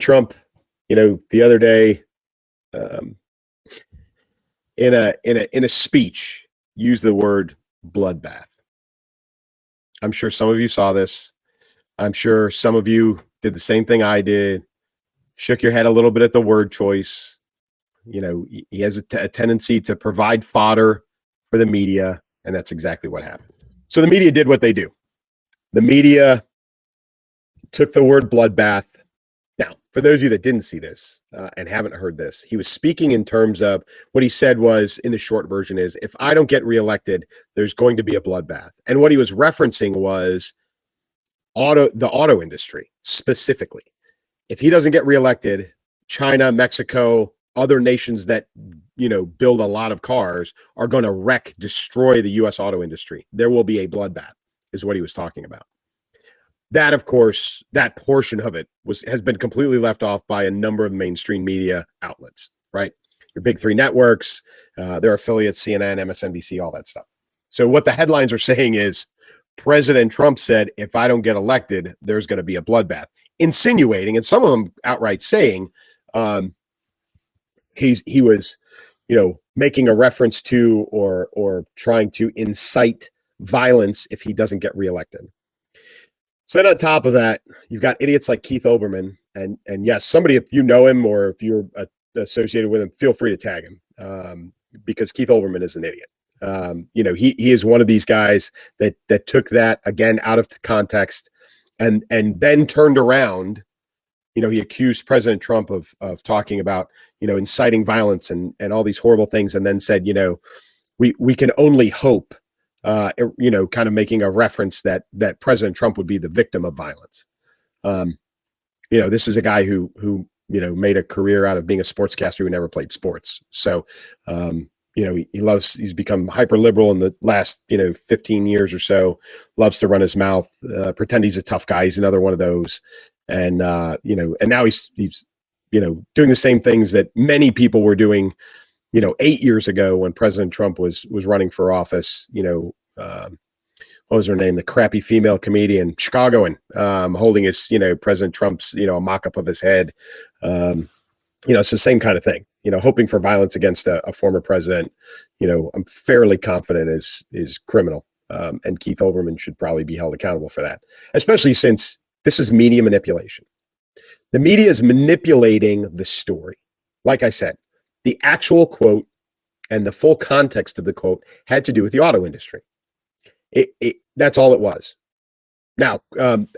Trump, the other day, um, in a speech, used the word bloodbath. I'm sure some of you saw this. I'm sure some of you did the same thing I did, shook your head a little bit at the word choice. He has a tendency to provide fodder for the media, and that's exactly what happened. So the media did what they do. The media took the word bloodbath. Now, for those of you that didn't see this and haven't heard this, he was speaking in terms of what he said was, in the short version is, if I don't get reelected, there's going to be a bloodbath. And what he was referencing was the auto industry specifically. If he doesn't get reelected, China, Mexico, other nations that build a lot of cars are going to destroy the U.S. auto industry. There will be a bloodbath, is what he was talking about. That, of course, that portion of it has been completely left off by a number of mainstream media outlets, right? Your big three networks, their affiliates, CNN, MSNBC, all that stuff. So what the headlines are saying is President Trump said, if I don't get elected, there's going to be a bloodbath, insinuating, and some of them outright saying, he was, making a reference to or trying to incite violence if he doesn't get reelected. So then on top of that, you've got idiots like Keith Olbermann, and yes, somebody, if you know him or if you're associated with him, feel free to tag him, because Keith Olbermann is an idiot. He is one of these guys that took that again out of context, and then turned around. He accused President Trump of talking about inciting violence and all these horrible things, and then said we can only hope. Kind of making a reference that President Trump would be the victim of violence. This is a guy who made a career out of being a sportscaster who never played sports. So, he's become hyper liberal in the last 15 years or so. Loves to run his mouth, pretend he's a tough guy. He's another one of those, and now he's doing the same things that many people were doing 8 years ago when President Trump was running for office. What was her name? The crappy female comedian, Chicagoan, holding his, President Trump's, a mock-up of his head. It's the same kind of thing, hoping for violence against a former president, I'm fairly confident is criminal. And Keith Olbermann should probably be held accountable for that, especially since this is media manipulation. The media is manipulating the story. Like I said, the actual quote and the full context of the quote had to do with the auto industry. That's all it was. Now,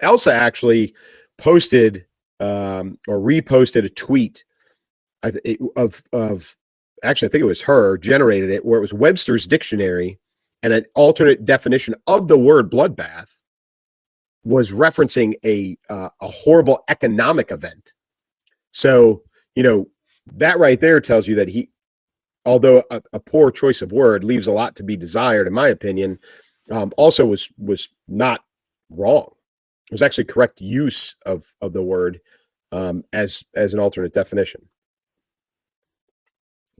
Elsa actually posted or reposted a tweet of actually, I think it was her generated it, where it was Webster's dictionary, and an alternate definition of the word bloodbath was referencing a horrible economic event. So, that right there tells you that he, although a poor choice of word, leaves a lot to be desired, in my opinion, also was not wrong. It was actually correct use of the word as an alternate definition.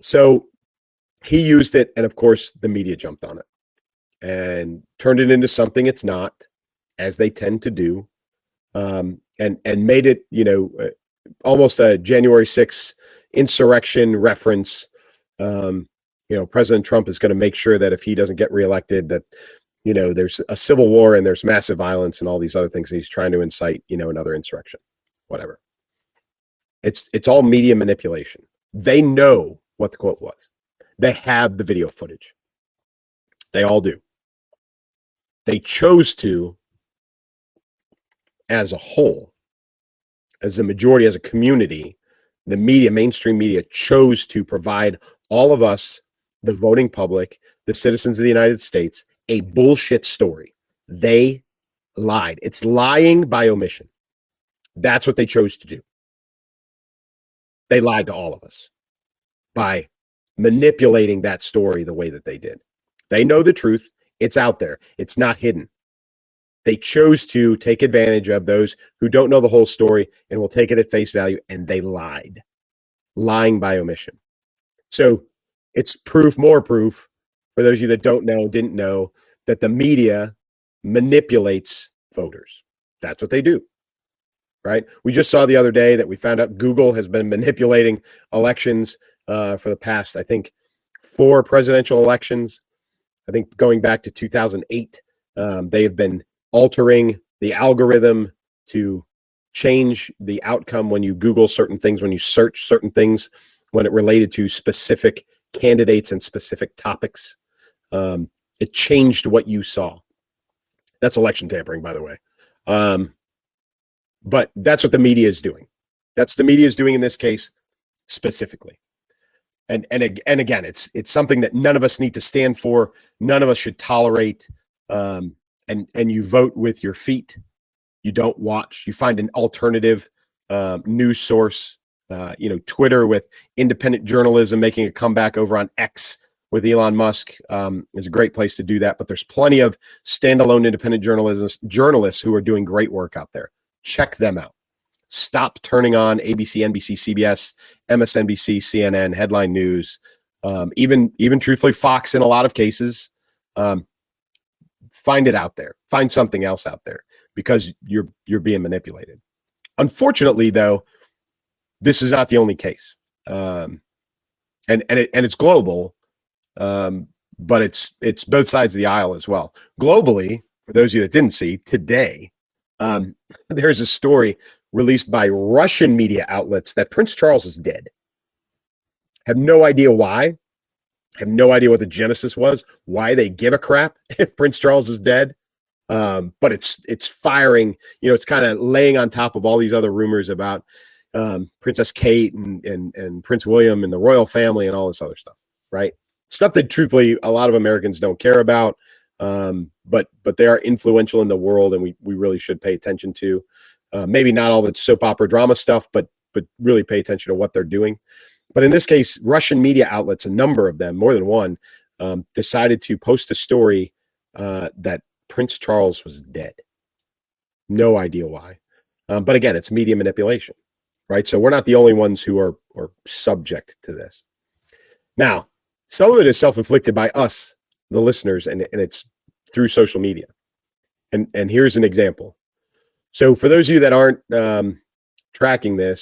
So he used it, and of course the media jumped on it and turned it into something it's not, as they tend to do, and made it almost a January 6th insurrection reference. President Trump is going to make sure that if he doesn't get reelected, that there's a civil war and there's massive violence and all these other things. And he's trying to incite another insurrection, whatever. It's all media manipulation. They know what the quote was. They have the video footage. They all do. They chose to, as a whole, as a majority, as a community, the media, mainstream media, chose to provide all of us, the voting public, the citizens of the United States, a bullshit story. They lied. It's lying by omission. That's what they chose to do. They lied to all of us by manipulating that story the way that they did. They know the truth. It's out there. It's not hidden. They chose to take advantage of those who don't know the whole story and will take it at face value, and they lied. Lying by omission. So it's proof, more proof, for those of you that don't know, didn't know, that the media manipulates voters. That's what they do. right? We just saw the other day that we found out Google has been manipulating elections for the past, I think, 4 presidential elections. I think going back to 2008, they have been altering the algorithm to change the outcome when you Google certain things, when you search certain things, when it related to specific candidates and specific topics. It changed what you saw. That's election tampering, by the way. But that's what the media is doing. That's the media is doing in this case specifically. And again, it's something that none of us need to stand for. None of us should tolerate. And you vote with your feet. You don't watch. You find an alternative news source. Twitter with independent journalism making a comeback over on X with Elon Musk is a great place to do that. But there's plenty of standalone independent journalists who are doing great work out there. Check them out. Stop turning on ABC, NBC, CBS, MSNBC, CNN, headline news, even truthfully Fox in a lot of cases. Find it out there. Find something else out there because you're being manipulated. Unfortunately, though, this is not the only case, and it's global, but it's both sides of the aisle as well. Globally, for those of you that didn't see today, there's a story released by Russian media outlets that Prince Charles is dead. Have no idea why. Have no idea what the genesis was, why they give a crap if Prince Charles is dead. But it's firing, it's kind of laying on top of all these other rumors about Princess Kate and Prince William and the royal family and all this other stuff, right? Stuff that truthfully a lot of Americans don't care about, but they are influential in the world, and we really should pay attention to. Maybe not all the soap opera drama stuff, but really pay attention to what they're doing. But in this case, Russian media outlets, a number of them, more than one, decided to post a story that Prince Charles was dead. No idea why. But again, it's media manipulation, right? So we're not the only ones who are subject to this. Now, some of it is self-inflicted by us, the listeners, and it's through social media. And here's an example. So for those of you that aren't tracking this,